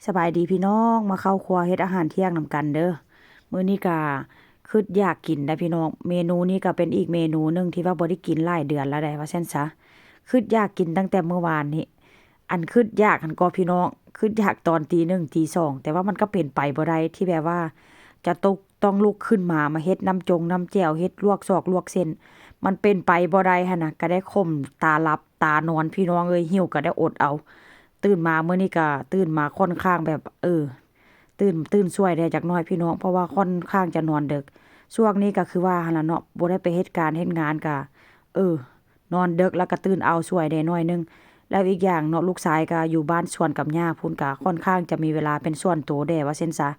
สบายดีพี่น้องมาเข้าครัวเฮ็ดอาหารเที่ยงนำกันเด้อมื้อนี้ก็คืออยากกินนะพี่น้องเมนูนี้ก็เป็นอีกเมนูหนึงที่ว่าบ่ได้กินหลายเดือนแล้วได้ว่าซั่นซะคืออยากกินตั้งแต่เมื่อวานนี้อันคืออยากหั้นก็พี่น้องคืออยากตอนตีหนึ่งตีสองแต่ว่ามันก็เป็นไปบ่ได้ที่แบบว่าจะต้องลุกขึ้นมาเฮ็ดน้ำแจ่วเฮ็ดลวกซอกลวกเส้นมันเป็นไปบ่ได้หั่นน่ะก็ได้ข่มตาหลับตานอนพี่น้องเอ้ยหิวก็ได้อดเอา ตื่นมามื้อนี้ก็ตื่นมาค่อนข้างแบบตื่นช่วยได้จักหน่อยพี่น้องเพราะว่าค่อนข้างจะนอนดึกช่วงนี้ก็คือว่าหั่นล่ะเนาะบ่ได้ไปเฮ็ดการเฮ็ดงานก็เออนอนดึกแล้วก็ตื่นเอาช่วยได้หน่อยหนึ่งแล้วอีกอย่างเนาะลูกชายก็อยู่บ้านสวนกับย่าพู้นก็ค่อนข้างจะมีเวลาเป็นส่วนตัวแด้ว่าซั่นซะ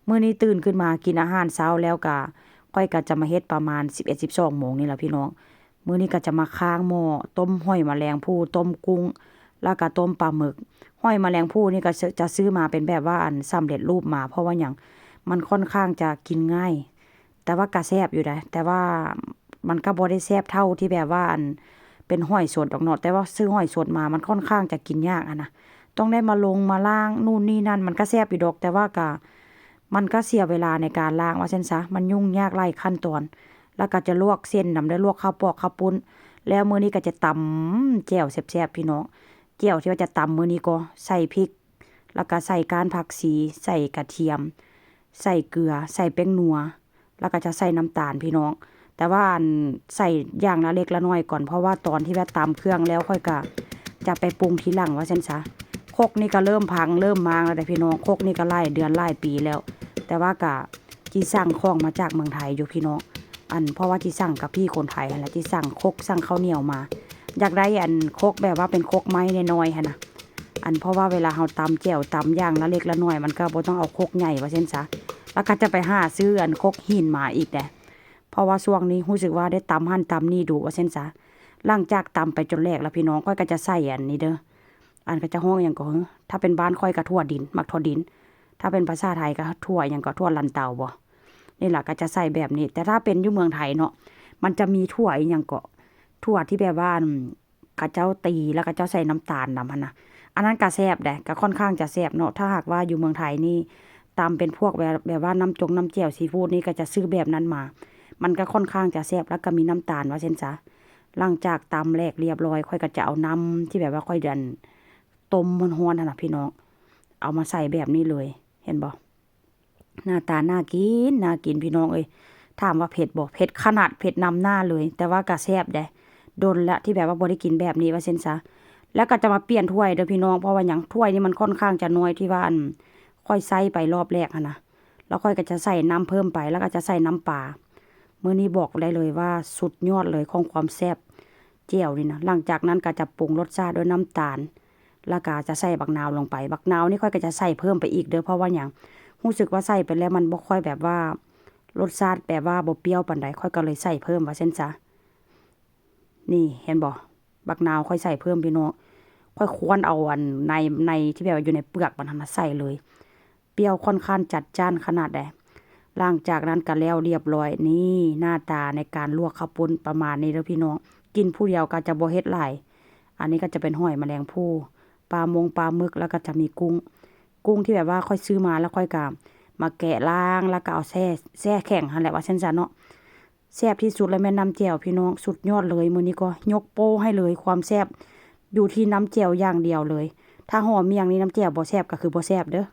มื้อนี้ตื่นขึ้นมากินอาหารเช้าแล้วก็ค่อยก็จะมาเฮ็ดประมาณ11-12โมงนี่แหละพี่น้องมื้อนี้ก็จะมาค้างหม้อต้มหอยแมลงภู่ต้มกุ้งแล้วก็ต้มปลาหมึก หอยแมลงภู่นี่ก็จะซื้อมาเป็นแบบว่าอันสำเร็จรูปมาเพราะว่าหยังมันค่อนข้างจะกินง่ายแต่ว่าก็แซ่บอยู่นะแต่ว่ามันก็บ่ได้แซ่บเท่าที่แบบว่าอันเป็นหอยสดดอกเนาะแต่ว่าซื้อหอยสดมามันค่อนข้างจะกินยากอะนะต้องได้มาลงมาล้างนู่นนี่นั่นมันก็แซ่บอยู่ดอกแต่ว่าก็มันก็เสียเวลาในการล้างว่าซั่นซะมันยุ่งยากหลายขั้นตอนแล้วก็จะลวกเส้นนำได้ลวกข้าวปอกข้าวปุ้นแล้วมื้อนี้ก็จะตำแจ่วแซ่บๆพี่น้อง แจ่วที่ว่าจะตำมื้อนี้ก็ใส่พริกแล้วก็ใส่ก้านผักชีใส่กระเทียมใส่เกลือใส่แป้งนัวแล้วก็จะใส่น้ำตาลพี่น้องแต่ว่าอันใส่อย่างละเล็กละน้อยก่อนเพราะว่าตอนที่ว่าตำเครื่องแล้วค่อยก็จะไปปรุงทีหลังว่าซั่นซะครกนี่ก็เริ่มพังเริ่มมางแล้วเด้อพี่น้องครกนี่ก็หลายเดือนหลายปีแล้วแต่ว่าก็จิสั่งของมาจากเมืองไทยอยู่พี่น้องเพราะว่าจิสั่งกับพี่คนไทยนั่นแหละจิสั่งครกสั่งข้าวเหนียวมา อยากได้โคกแบบว่าเป็นโคกไม้น้อยๆหั่นน่ะเพราะว่าเวลาเราตำแจ่วตำอย่างละเล็กละน้อยมันก็บ่ต้องเอาโคกใหญ่ว่าซั่นซะแล้วก็จะไปหาซื้อโคกหินมาอีกแหละเพราะว่าช่วงนี้รู้สึกว่าได้ตำหั่นตำนี่ดูว่าซั่นซะหลังจากตำไปจนแหลกแล้วพี่น้องข้อยก็จะใส่อันนี้เด้อก็จะฮ้องหยังก็ถ้าเป็นบ้านข้อยก็ถั่วดินมักถั่วดินถ้าเป็นภาษาไทยก็ถั่วหยังก็ถั่วลันเตาบ่นี่ล่ะก็จะใส่แบบนี้แต่ถ้าเป็นอยู่เมืองไทยเนาะมันจะมีถั่วอีหยังก็ถั่วที่แบบว่า เขาเจ้าตีแล้วเขาเจ้าใส่น้ำตาลนำหั่นน่ะอันนั้นก็แซ่บเด้ก็ค่อนข้างจะแซ่บเนาะถ้าหากว่าอยู่เมืองไทยนี่ตำเป็นพวกแบบว่าน้ำแจ่วซีฟู้ดนี่ก็จะซื้อแบบนั้นมามันก็ค่อนข้างจะแซ่บแล้วก็มีน้ำตาลว่าเช่นซะหลังจากตำแหลกเรียบร้อยค่อยก็จะเอาน้ำที่แบบว่าค่อยดันต้มฮ้อนๆนั่นน่ะพี่น้องเอามาใส่แบบนี้เลยเห็นบ่หน้าตาน่ากินพี่น้องเอ้ยถามว่าเผ็ดบ่เผ็ดขนาดเผ็ดนำหน้าเลยแต่ว่าก็แซ่บเด้ โดนละที่แบบว่าบ่ได้กินแบบนี้ว่าซั่นซะแล้วก็จะมาเปลี่ยนถ้วยเด้อพี่น้องเพราะว่าหยังถ้วยนี่มันค่อนข้างจะน้อยที่ว่าค่อยใส่ไปรอบแรกหั่นน่ะแล้วค่อยก็จะใส่น้ำเพิ่มไปแล้วก็จะใส่น้ำปลามื้อนี้บอกได้เลยว่าสุดยอดเลยของความแซ่บแจ่วนี่นะหลังจากนั้นก็จะปรุงรสชาติด้วยน้ำตาลแล้วก็จะใส่บักนาวลงไปบักนาวนี่ค่อยก็จะใส่เพิ่มไปอีกเด้อเพราะว่าหยังรู้สึกว่าใส่ไปแล้วมันบ่ค่อยแบบว่ารสชาติแบบว่าบ่เปรี้ยวปานใดค่อยก็เลยใส่เพิ่มว่าซั่นซะ นี่เห็นบ่บักนาวค่อยใส่เพิ่มพี่น้องค่อยควรเอาในที่แบบว่าอยู่ในเปลือกมันมาใส่เลยเปรี้ยวค่อนข้างจัดจ้านขนาดใดหลังจากนั้นก็แล้วเรียบร้อยนี่หน้าตาในการลวกข้าวปุ้นประมาณนี้แล้วพี่น้องกินผู้เดียวก็จะบ่เฮ็ดหลายอันนี้ก็จะเป็นหอยแมลงภู่ปลาหมึกแล้วก็จะมีกุ้งที่แบบว่าค่อยซื้อมาแล้วค่อยก็มาแกะล้างแล้วก็เอาแช่แข็งหั่นแหละว่าซั่นซะเนาะ แซ่บที่สุดเลยแม่น้ำแจ่วพี่น้องสุดยอดเลยมื้อนี้ก็ยกโป้ให้เลยความแซ่บอยู่ที่น้ำแจ่วอย่างเดียวเลยถ้าห่อเมี่ยงนี่น้ำแจ่วบ่แซ่บก็คือบ่แซ่บเด้อ